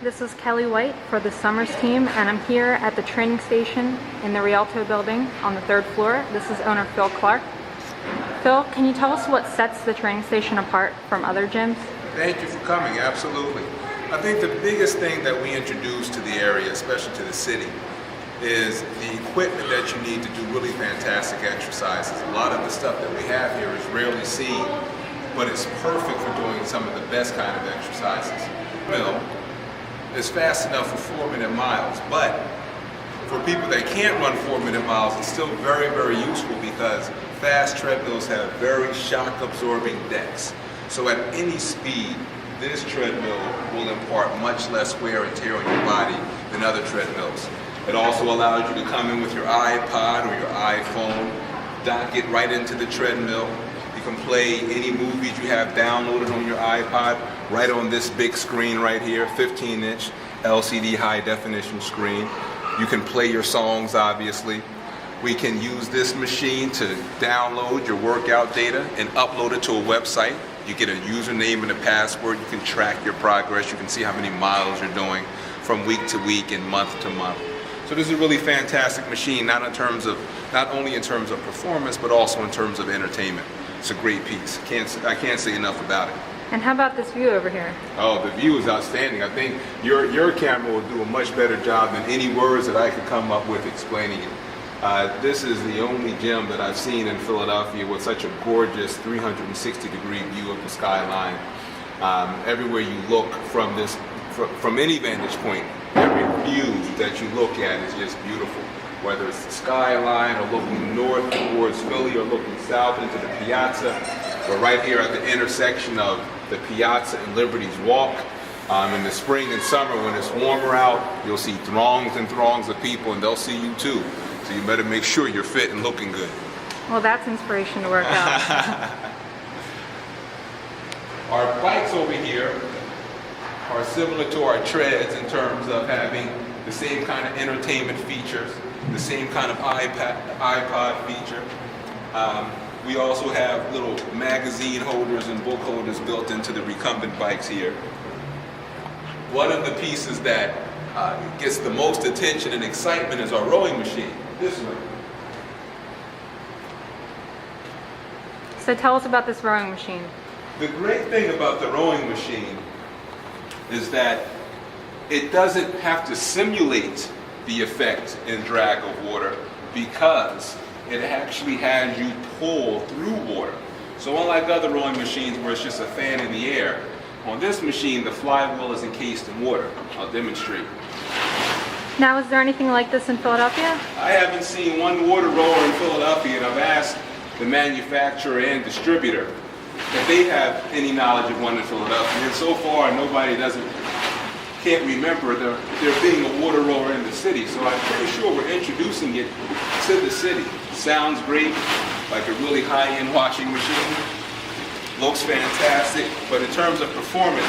This is Kelly White for the Summers team, and I'm here at the training station in the Rialto building on the 3rd floor. This is owner Phil Clark. Phil, can you tell us what sets the training station apart from other gyms? Thank you for coming, absolutely. I think the biggest thing that we introduced to the area, especially to the city, is the equipment that you need to do really fantastic exercises. A lot of the stuff that we have here is rarely seen, but it's perfect for doing some of the best kind of exercises. Mill is fast enough for 4-minute miles, but for people that can't run 4-minute miles, it's still very, very useful because fast treadmills have very shock-absorbing decks. So at any speed, this treadmill will impart much less wear and tear on your body than other treadmills. It also allows you to come in with your iPod or your iPhone, dock it right into the treadmill. You can play any movies you have downloaded on your iPod right on this big screen right here, 15-inch LCD high-definition screen. You can play your songs, obviously. We can use this machine to download your workout data and upload it to a website. You get a username and a password. You can track your progress. You can see how many miles you're doing from week to week and month to month. So this is a really fantastic machine, not only in terms of performance, but also in terms of entertainment. It's a great piece. I can't say enough about it. And how about this view over here? Oh, the view is outstanding. I think your camera will do a much better job than any words that I could come up with explaining it. This is the only gym that I've seen in Philadelphia with such a gorgeous 360-degree view of the skyline. Everywhere you look from any vantage point, every view that you look at is just beautiful. Whether it's the skyline or looking north towards Philly or looking south into the piazza. We're right here at the intersection of the piazza and Liberties Walk. In the spring and summer when it's warmer out, you'll see throngs and throngs of people, and they'll see you too. So you better make sure you're fit and looking good. Well, that's inspiration to work out. Our bikes over here are similar to our treads in terms of having the same kind of entertainment features, the same kind of iPod feature. We also have little magazine holders and book holders built into the recumbent bikes here. One of the pieces that gets the most attention and excitement is our rowing machine. This one. So tell us about this rowing machine. The great thing about the rowing machine is that it doesn't have to simulate the effect and drag of water because it actually has you pull through water. So unlike other rowing machines where it's just a fan in the air, on this machine the flywheel is encased in water. I'll demonstrate. Now, is there anything like this in Philadelphia? I haven't seen one water rower in Philadelphia, and I've asked the manufacturer and distributor if they have any knowledge of one in Philadelphia, and so far nobody can't remember there being a water rower in the city. So I'm pretty sure we're introducing it to the city. Sounds great, like a really high-end washing machine. Looks fantastic, but in terms of performance,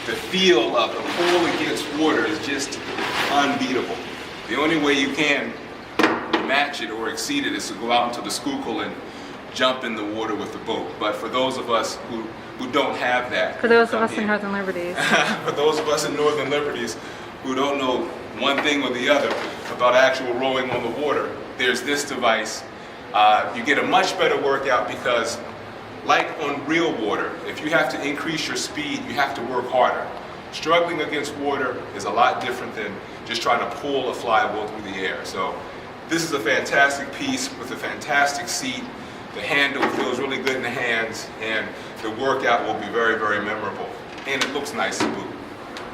the feel of the pull against water is just unbeatable. The only way you can match it or exceed it is to go out into the Schuylkill and jump in the water with the boat. But for those of us who don't have that. For those of us in Northern Liberties. For those of us in Northern Liberties who don't know one thing or the other about actual rowing on the water, there's this device. You get a much better workout because, like on real water, if you have to increase your speed, you have to work harder. Struggling against water is a lot different than just trying to pull a flywheel through the air. So this is a fantastic piece with a fantastic seat. The handle feels really good in the hands, and the workout will be very, very memorable. And it looks nice to boot.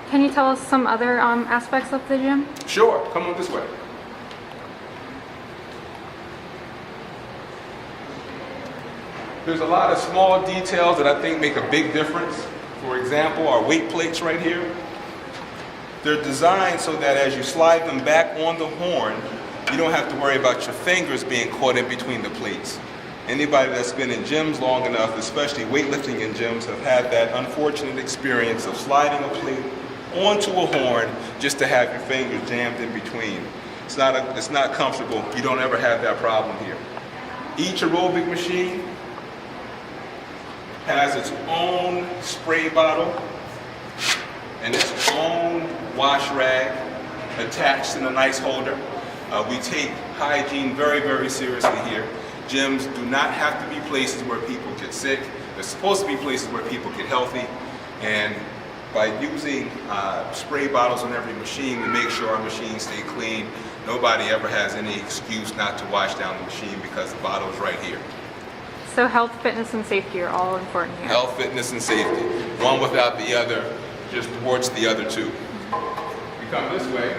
Can you tell us some other aspects of the gym? Sure, come on this way. There's a lot of small details that I think make a big difference. For example, our weight plates right here. They're designed so that as you slide them back on the horn, you don't have to worry about your fingers being caught in between the plates. Anybody that's been in gyms long enough, especially weightlifting in gyms, have had that unfortunate experience of sliding a plate onto a horn just to have your fingers jammed in between. It's not comfortable. You don't ever have that problem here. Each aerobic machine has its own spray bottle and its own wash rag attached in a nice holder. We take hygiene very, very seriously here. Gyms do not have to be places where people get sick. They're supposed to be places where people get healthy. And by using spray bottles on every machine, we make sure our machines stay clean. Nobody ever has any excuse not to wash down the machine because the bottle is right here. So health, fitness, and safety are all important here. Health, fitness, and safety. One without the other just thwarts the other two. You come this way,